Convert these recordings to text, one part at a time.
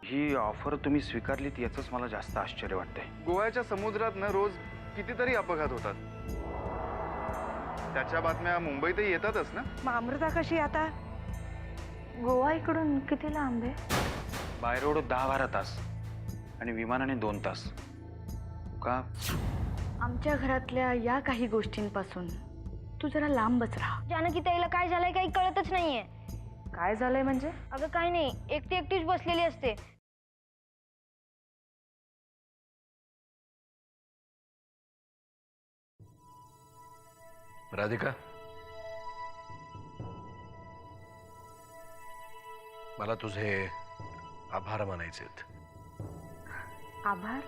ही offer तुम्ही स्वीकारलीत याचंच मला जास्त आश्चर्य वाटतंय. गोव्याच्या समुद्रात न रोज कितीतरी अपघात होतात. त्याच्या बातम्या मुंबईतही येतातच ना. मग अमृता कशी आता? गोवा इकडून किती लांब आहे? बाय रोड 10-12 तास आणि विमानाने 2 तास. का? आमच्या घरातल्या या काही गोष्टींपासून तू जरा लांबच राहा. जानकी ताईला काय झालंय काही कळतच नाहीये. काय झालंय म्हणजे? अगं काय नाही, एकटी एकटीच बसलेली असते. राधिका, मला तुझे आभार मानायचेत. आभार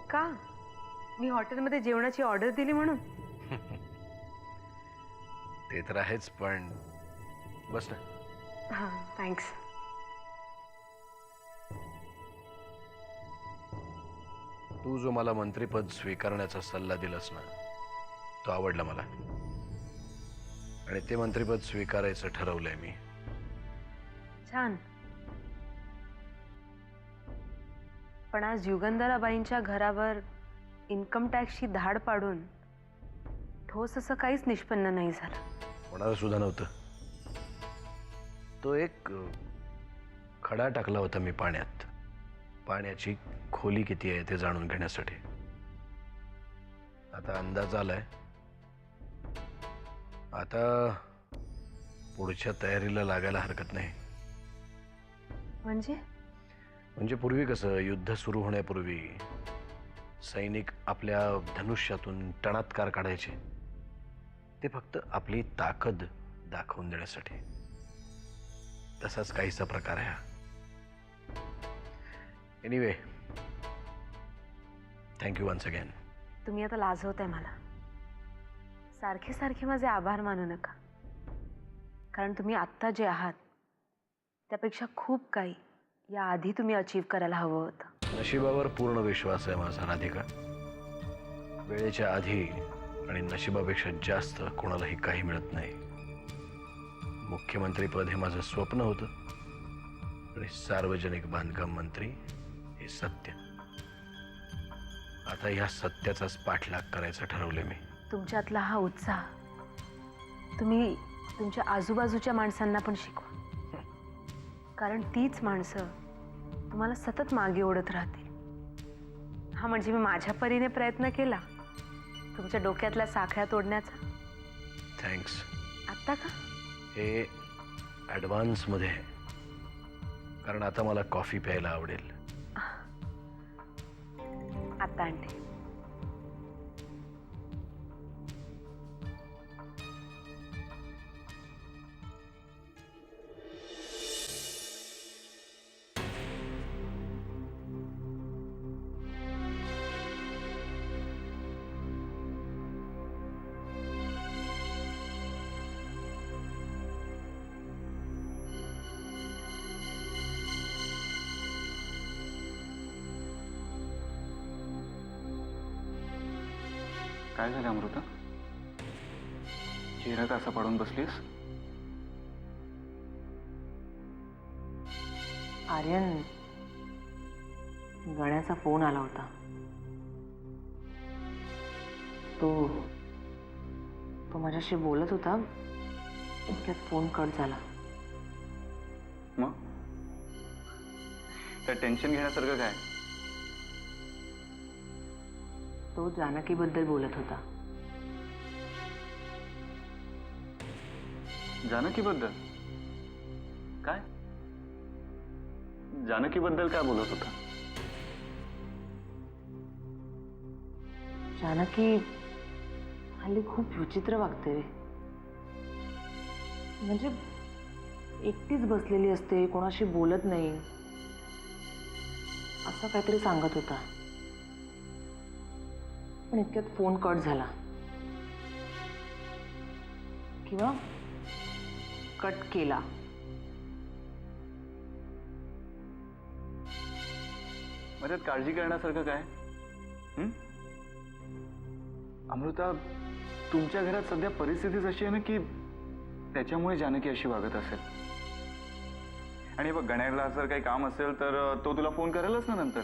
का? मी हॉटेलमध्ये जेवणाची ऑर्डर दिली म्हणून? ते तर आहेच, पण बस ना. हां, थँक्स. तू जो मला मंत्रीपद स्वीकारण्याचा सल्ला दिलास ना, तो आवडला मला, आणि ते मंत्रीपद स्वीकारायचं ठरवलंय मी. छान. पण आज युगंधराबाईंच्या घरावर इन्कम टॅक्सची धाड पाडून ठोस असं काहीच निष्पन्न नाही झालं. होणार सुद्धा नव्हतं. तो एक खडा टाकला होता मी पाण्यात, पाण्याची खोली किती आहे ते जाणून घेण्यासाठी. आता अंदाज आलाय. आता पुढच्या तयारीला लागायला हरकत नाही. म्हणजे पूर्वी कसं युद्ध सुरू होण्यापूर्वी सैनिक आपल्या धनुष्यातून टणात्कार काढायचे, ते फक्त आपली ताकद दाखवून देण्यासाठी. तसाच काहीसा प्रकार आहे हा. Anyway, thank you once again. तुम्ही आता लाजवताय मला. सारखे सारखे माझे आभार मानू नका, कारण तुम्ही आत्ता जे आहात त्यापेक्षा खूप काही याआधी तुम्ही अचीव करायला हवं होतं. नशिबावर पूर्ण विश्वास आहे माझा राधिका. वेळेच्या आधी आणि नशिबापेक्षा जास्त कोणालाही काही मिळत नाही. मुख्यमंत्रीपद हे माझं स्वप्न होतं आणि सार्वजनिक बांधकाम मंत्री हे सत्य. आता ह्या सत्याचाच पाठलाग करायचा ठरवले मी. तुमच्यातला हा उत्साह तुम्ही तुमच्या आजूबाजूच्या माणसांना पण शिकवा, कारण तीच माणसं तुम्हाला सतत मागे ओढत राहतील. हा म्हणजे मी माझ्या परीने प्रयत्न केला तुमच्या डोक्यातल्या साखळ्या तोडण्याचा. थँक्स. आत्ता का? हे ॲडव्हान्समध्ये आहे, कारण आता मला कॉफी प्यायला आवडेल. आत्ता आणते. काय झालं अमृता? चेहरा कसा पाडून बसलीस? आर्यन, गण्याचा फोन आला होता. तो माझ्याशी बोलत होता, इतक्यात फोन कट झाला. मग त्या टेन्शन घेण्यासारखं काय? तो जानकीबद्दल बोलत होता. जानकीबद्दल? काय? जानकीबद्दल काय बोलत होता? जानकी हल्ली खूप विचित्र वागते रे. म्हणजे एकटीच बसलेली असते, कोणाशी बोलत नाही, असं काहीतरी सांगत होता. पण इतक्यात फोन कट झाला, किंवा कट केला. माझ्यात काळजी करण्यासारखं काय? अमृता, तुमच्या घरात सध्या परिस्थितीच अशी आहे ना की त्याच्यामुळे जानकी अशी वागत असेल. आणि बघ गण्याला जर काही काम असेल तर तो तुला फोन करेलच ना नंतर.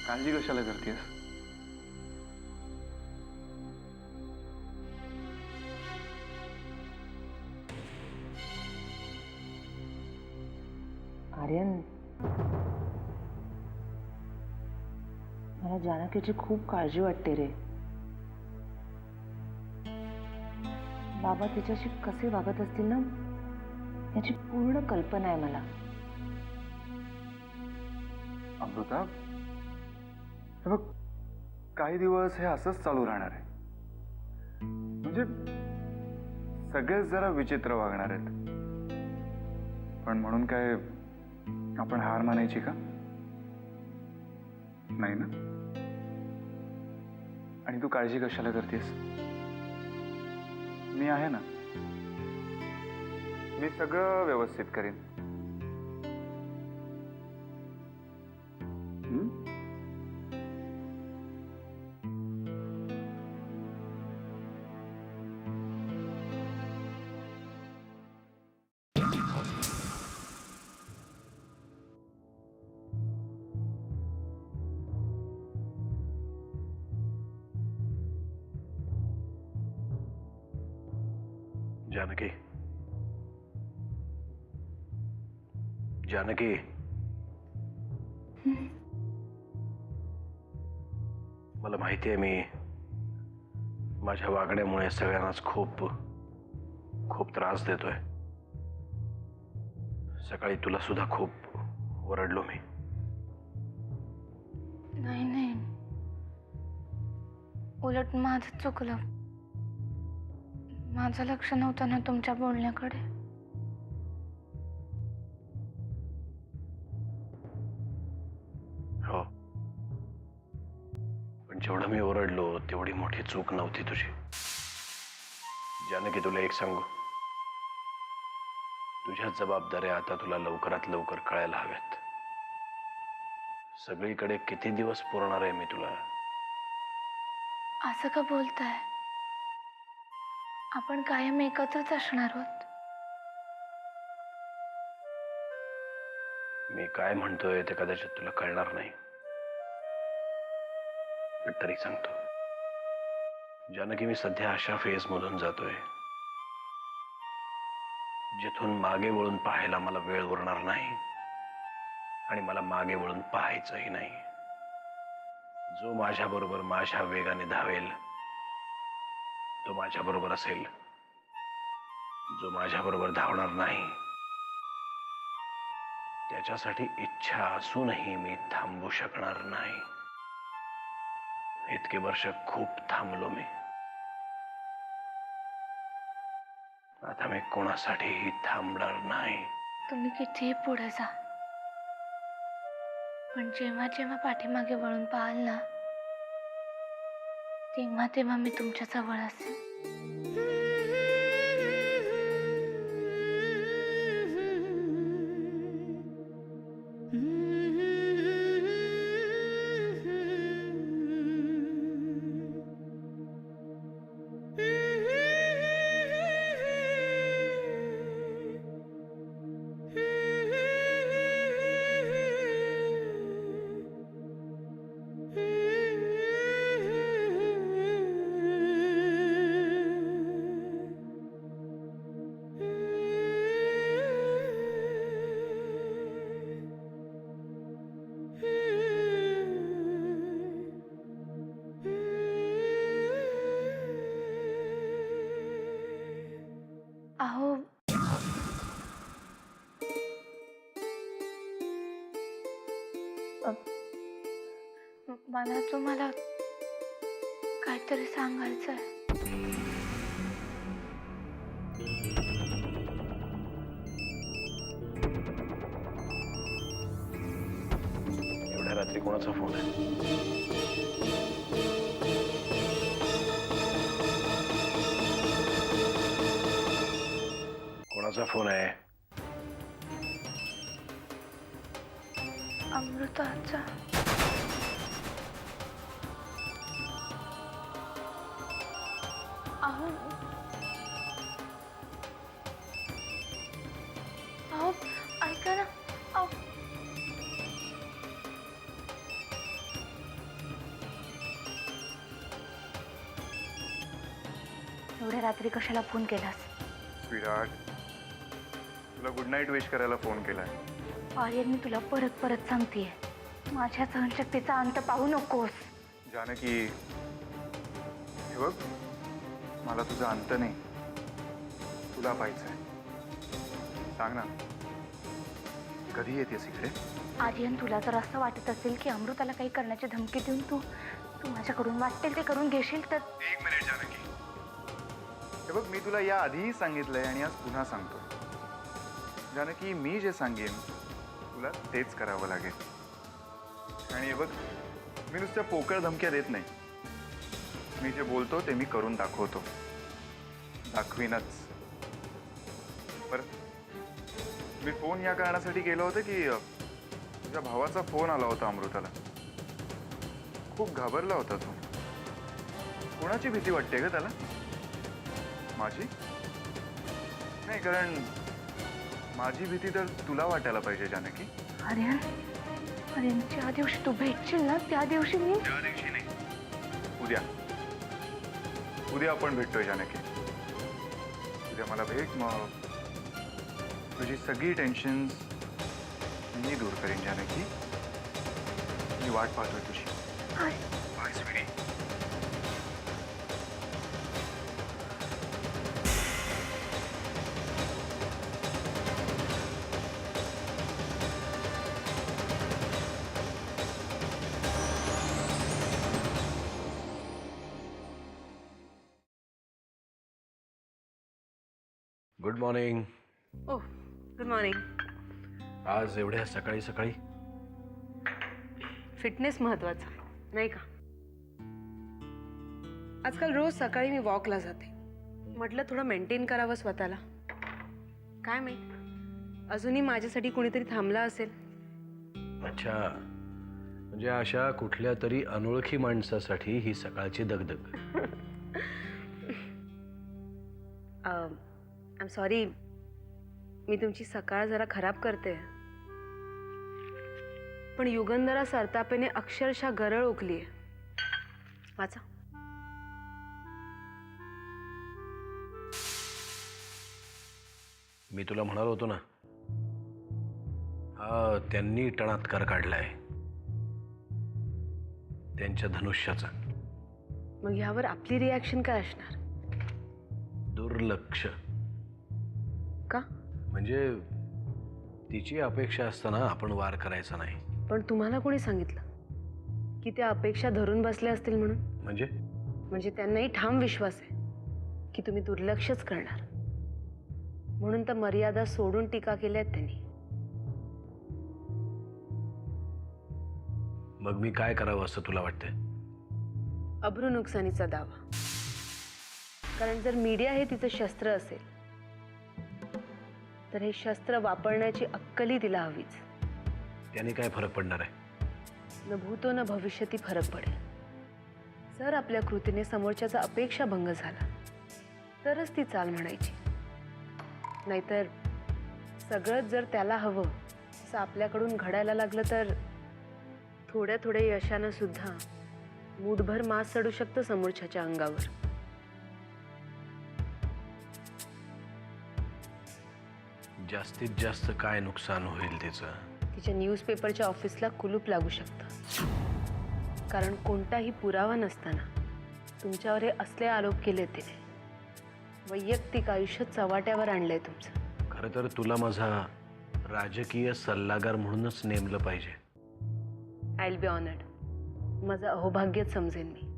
काळजी कशाला करतेस? आर्यन, मला जानकीची खूप काळजी वाटते रे. बाबा तिच्याशी कसे वागत असतील ना, याची पूर्ण कल्पना आहे मला. अमृता, हे बघ काही दिवस हे असंच चालू राहणार आहे. म्हणजे सगळेच जरा विचित्र वागणार आहेत, पण म्हणून काय आपण हार मानायची का? नाही ना. आणि तू काळजी कशाला करतेस? मी आहे ना. मी सगळं व्यवस्थित करीन. हं? जानकी, जानकी, मला माहिती आहे मी माझ्या वागण्यामुळे सगळ्यांनाच खूप खूप त्रास देतोय. सकाळी तुला सुद्धा खूप ओरडलो मी. नाही नाही, उलट माझं चुकलं. माझं लक्ष नव्हतं ना तुमच्या बोलण्याकडे. हो, पण जेवढं मी ओरडलो तेवढी मोठी चूक नव्हती तुझी. जानकी, तुला एक सांगू, तुझ्या जबाबदाऱ्या आता तुला लवकरात लवकर कळायला हव्यात. सगळीकडे किती दिवस पुरणार आहे मी तुला? असं का बोलताय? आपण कायम एकत्रच असणार आहोत. मी काय म्हणतोय ते कदाचित तुला कळणार नाही, पण तरी सांगतो. जानकी, मी सध्या अशा फेज मधून जातोय जिथून मागे वळून पाहायला मला वेळ उरणार नाही आणि मला मागे वळून पाहायचंही नाही. जो माझ्या बरोबर माझ्या वेगाने धावेल तो माझ्या बरोबर असेल. जो माझ्या बरोबर धावणार नाही त्याच्यासाठी इच्छा असूनही मी थांबू शकणार नाही. इतके वर्ष खूप थांबलो मी. आता मी कोणासाठीही थांबणार नाही. तुम्ही कितीही पुढे जा, पण जेव्हा जेव्हा पाठीमागे वळून पाहाल ना, तेव्हा तेव्हा मी तुमच्या जवळ असेल. अहो, मला तुम्हाला काहीतरी सांगायचं आहे. एवढ्या रात्री कोणाचा फोन आहे? कोणाचा फोन आहे? अमृताचा. अहो, एवढ्या रात्री कशाला फोन केलास? स्वीटहार्ट, तुला गुड नाईट विश करायला फोन केलाय. आर्यन, मी तुला परत परत सांगतेय, माझ्या सहनशक्तीचा अंत पाहू नकोस. जानकी, हे बघ, मला तुझा अंत नाही, तुला पाहिजे. सांग ना, कधी येतेस इकडे? आर्यन, तुला जर असं वाटत असेल की अमृताला काही करण्याची धमकी देऊन तू माझ्याकडून वाटेल ते करून घेशील तर... एक मिनिट जानकी, हे बघ, मी तुला या आधीही सांगितलंय आणि आज पुन्हा सांगतो. जानकी, मी जे सांगेन तुला तेच करावं लागेल. आणि हे बघ, मी नुसत्या पोकळ धमक्या देत नाही. मी जे बोलतो ते मी करून दाखवतो, दाखवीनच. बरं, मी फोन या कारणासाठी केलं होतं की तुझ्या भावाचा फोन आला होता अमृताला. खूप घाबरला होता तो. कोणाची भीती वाटते ग त्याला? माझी नाही, कारण माझी भीती तर तुला वाटायला पाहिजे जानकी. आर्यन, आर्यन, ज्या दिवशी तू भेटशील ना त्या दिवशी मी... त्या दिवशी नाही, उद्या. उद्या आपण भेटतोय जानकी. उद्या मला भेट, मग तुझी सगळी टेन्शन्स मी दूर करीन जानकी. मी वाट पाहतोय तुझी. Bye sweetie. Good morning. Oh, good morning. आज एवढ्या सकाळी सकाळी? फिटनेस महत्वाचा नाही का? आजकाल रोज सकाळी मी वॉकला जाते. म्हटलं थोडं मेंटेन करावं स्वतःला. काय माहित, अजूनही माझ्यासाठी कोणीतरी थांबला असेल. अच्छा, म्हणजे अशा कुठल्या तरी अनोळखी माणसासाठी ही सकाळची दगदग. आय एम सॉरी, मी तुमची सकाळ जरा खराब करते. पण युगंधरा सरतापेने अक्षरशः गरळ ओकलीये. वाचा. मी तुला म्हणालो होतो ना, हा त्यांनी टणात्कार काढलाय त्यांच्या धनुष्याचा. मग ह्यावर आपली रिॲक्शन काय असणार? दुर्लक्ष. का? म्हणजे तिची अपेक्षा असताना आपण वार करायचा नाही. पण तुम्हाला कोणी सांगितलं की त्या अपेक्षा धरून बसल्या असतील म्हणून? म्हणजे त्यांनाही ठाम विश्वास आहे की तुम्ही दुर्लक्षच करणार. म्हणून तर मर्यादा सोडून टीका केल्या आहेत त्यांनी. मग मी काय करावं असं तुला वाटतंय? अब्रू नुकसानीचा दावा. कारण जर मीडिया हे तिचं शस्त्र असेल तर हे शस्त्र वापरण्याची अक्कली तिला हवीच. त्याने काय फरक पडणार आहे? न भूतो न भविष्यती फरक पडेल. जर आपल्या कृतीने समोरच्याचा अपेक्षा भंग झाला तरच ती चाल म्हणायची. नाहीतर सगळंच जर त्याला हवं असं आपल्याकडून घडायला लागलं तर थोड्या थोड्या यशानं सुद्धा मूठभर मास चढू शकतं समोरच्याच्या अंगावर. जास्तीत जास्त काय नुकसान होईल तिचं? तिच्या न्यूजपेपरच्या ऑफिसला कुलूप लागू शकतं. कारण कोणताही पुरावा नसताना तुमच्यावर हे असले आरोप केले तिने. वैयक्तिक आयुष्य चव्हाट्यावर आणलंय तुमचं. खरं तर तुला माझा राजकीय सल्लागार म्हणूनच नेमलं पाहिजे. I will be honoured. माझं अहोभाग्यच समजेन मी.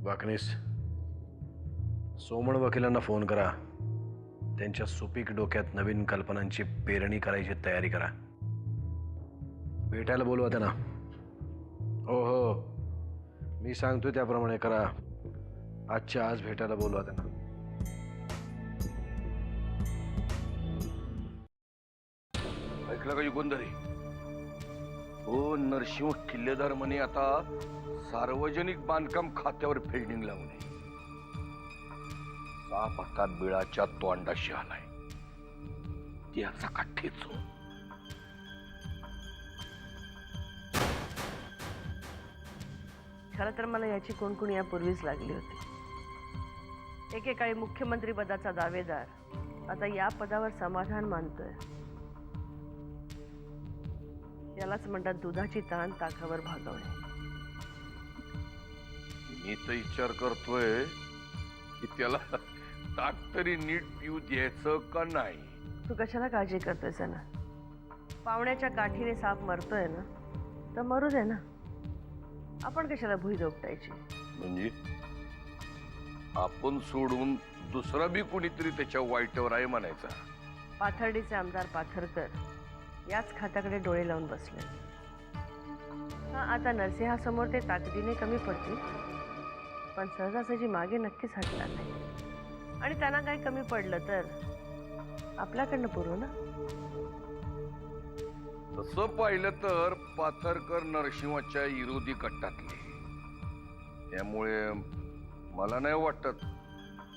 वाकणीस, सोमण वकिलांना फोन करा. त्यांच्या सुपीक डोक्यात नवीन कल्पनांची पेरणी करायची तयारी करा. भेटायला बोलवा त्यांना. हो हो, मी सांगतो त्याप्रमाणे करा. आजच्या आज भेटायला बोलवा त्यांना. ऐकलं का युगंधरी? हो, नरसिंह किल्लेदार म्हणे आता सार्वजनिक बांधकाम खात्यावर फिल्डिंग लावणे. साप आता बिळाच्या तोंडाशी आलाय. त्याचा काठीच खरं तर मला याची कोण यापूर्वीच लागली होती. एकेकाळी मुख्यमंत्री पदाचा दावेदार आता या पदावर समाधान मानतोय. यालाच म्हणतात दुधाची ताण ताकावर भागवणे. मी तर विचार करतोय की त्याला ताक तरी नीट पिऊ द्यायचं का नाही. तू कशाला काळजी करतोयस ना? पावण्याच्या काठीने साप मरतोय ना, तर मरू दे ना. आपण कशाला भुई दोपटायची? म्हणजे आपण सोडून दुसरा बी कोणीतरी त्याच्या वाईटावर आहे म्हणायचा. पाथर्डीचे आमदार पाथरकर याच खात्याकडे डोळे लावून बसले. हा, आता नरसिंहासमोर ते ताकदीने कमी पडतील, पण सहजासहजी मागे नक्कीच हटणार नाही. आणि त्यांना काही कमी पडलं तर आपल्याकडनं पुरवू ना. तसं पाहिलं तर पाथरकर नरसिंहाच्या विरोधी कट्टातले, त्यामुळे मला नाही वाटत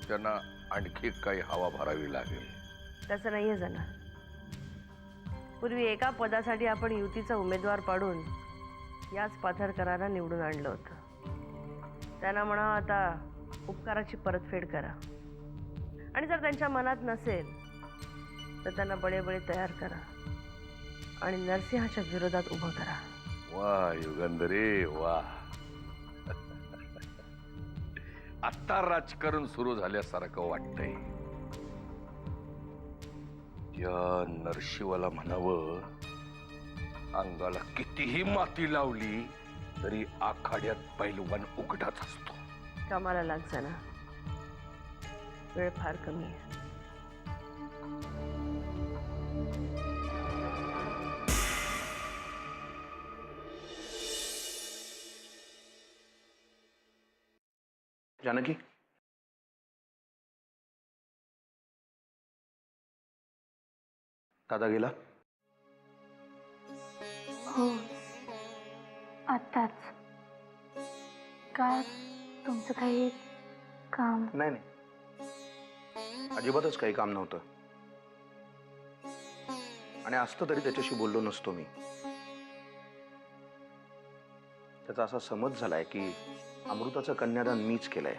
त्यांना आणखी काही हवा भरावी लागेल. तसं नाहीये जाणार. पूर्वी एका पदासाठी आपण युतीचा उमेदवार पाडून याच पाथरकरांना निवडून आणलं होतं. त्यांना म्हणा आता उपकाराची परतफेड करा, आणि जर त्यांच्या मनात नसेल तर त्यांना बळे तयार करा आणि नरसिंहाच्या विरोधात उभं करा. वा युगंधरे वा. आता राजकारण सुरू झाल्यासारखं वाटतंय. या नरशिवाला म्हणावं, अंगाला कितीही माती लावली तरी आखाड्यात पैलवान उघडाच असतो. कामाला लाग जाना, वेळ फार कमी आहे. जानकी, दादा गेला? हो, आत्ताच. का तुमचं काही काम? नाही, अजिबातच काही काम नव्हतं. आणि असतं तरी त्याच्याशी बोललो नसतो मी. त्याचा असा समज झालाय की अमृताचं कन्यादान मीच केलंय.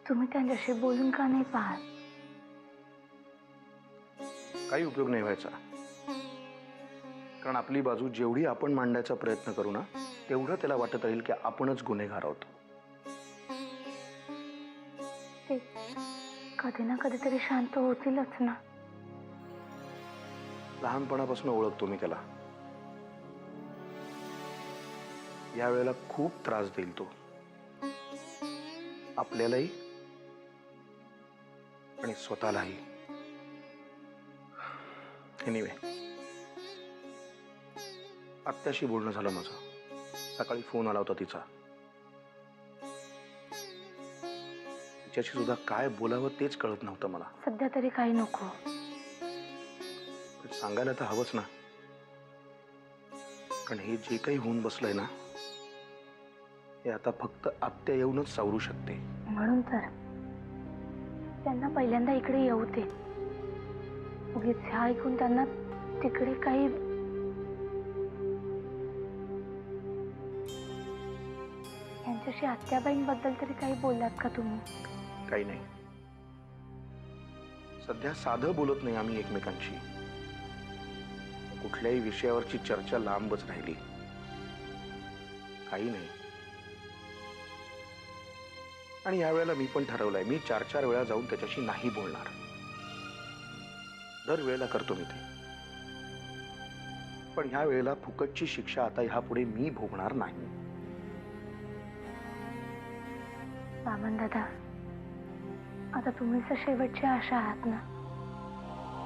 तुम्ही त्यांच्याशी बोलून का नाही पाहत? काही उपयोग नाही व्हायचा. कारण आपली बाजू जेवढी आपण मांडायचा प्रयत्न करू ना, तेवढं त्याला वाटत राहील की आपणच गुन्हेगार आहोत. ते कधी ना कधीतरी शांत होतीलच ना. लहानपणापासून ओळखतो मी त्याला. यावेळेला खूप त्रास देईल तो, आपल्यालाही आणि स्वतःलाही. एनिवे, आत्याशी बोलणं झालं माझं. सकाळी फोन आला होता तिचा. तिच्याशी सुद्धा काय बोलावं तेच कळत नव्हतं मला. सध्या तरी काही नको. पण सांगायला तर हवंच ना. कारण हे जे काही होऊन बसलंय ना, हे आता फक्त आत्या येऊनच सावरू शकते. म्हणून तर त्यांना पहिल्यांदा इकडे येऊ दे. उगीच ह्या ऐकून त्यांना तिकडे काही यांच्याशी आत्याबाईंबद्दल तरी काही बोललात का तुम्ही? काही नाही. सध्या साधं बोलत नाही आम्ही एकमेकांशी. कुठल्याही विषयावरची चर्चा लांबच राहिली. काही नाही. आणि यावेळेला मी पण ठरवलंय, मी 4-4 वेळा जाऊन त्याच्याशी नाही बोलणार. दर वेळेला करतो मी ते. पण ह्या वेळेला फुकटची शिक्षा आता ह्यापुढे मी भोगणार नाही. बामन दादा, आता तुम्ही तर शेवटची आशा आहात ना.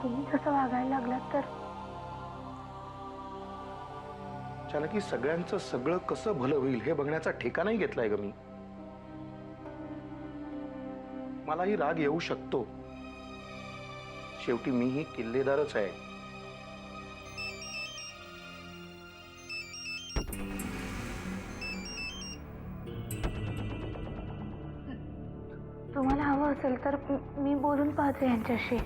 तुम्ही जसं वागायला लागलात तर चालकी सगळ्यांचं सगळं कसं भलं होईल हे बघण्याचा ठेका नाही घेतलाय ग मी. मलाही राग येऊ शकतो. शेवटी मीही किल्लेदारच आहे. तुम्हाला हवं असेल तर मी बोलून पाहते यांच्याशी.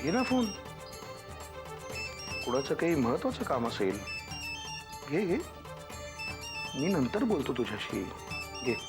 घे ना फोन. कुणाचं काही महत्वाचं काम असेल घे घे. मी नंतर बोलतो तुझ्याशी. घे.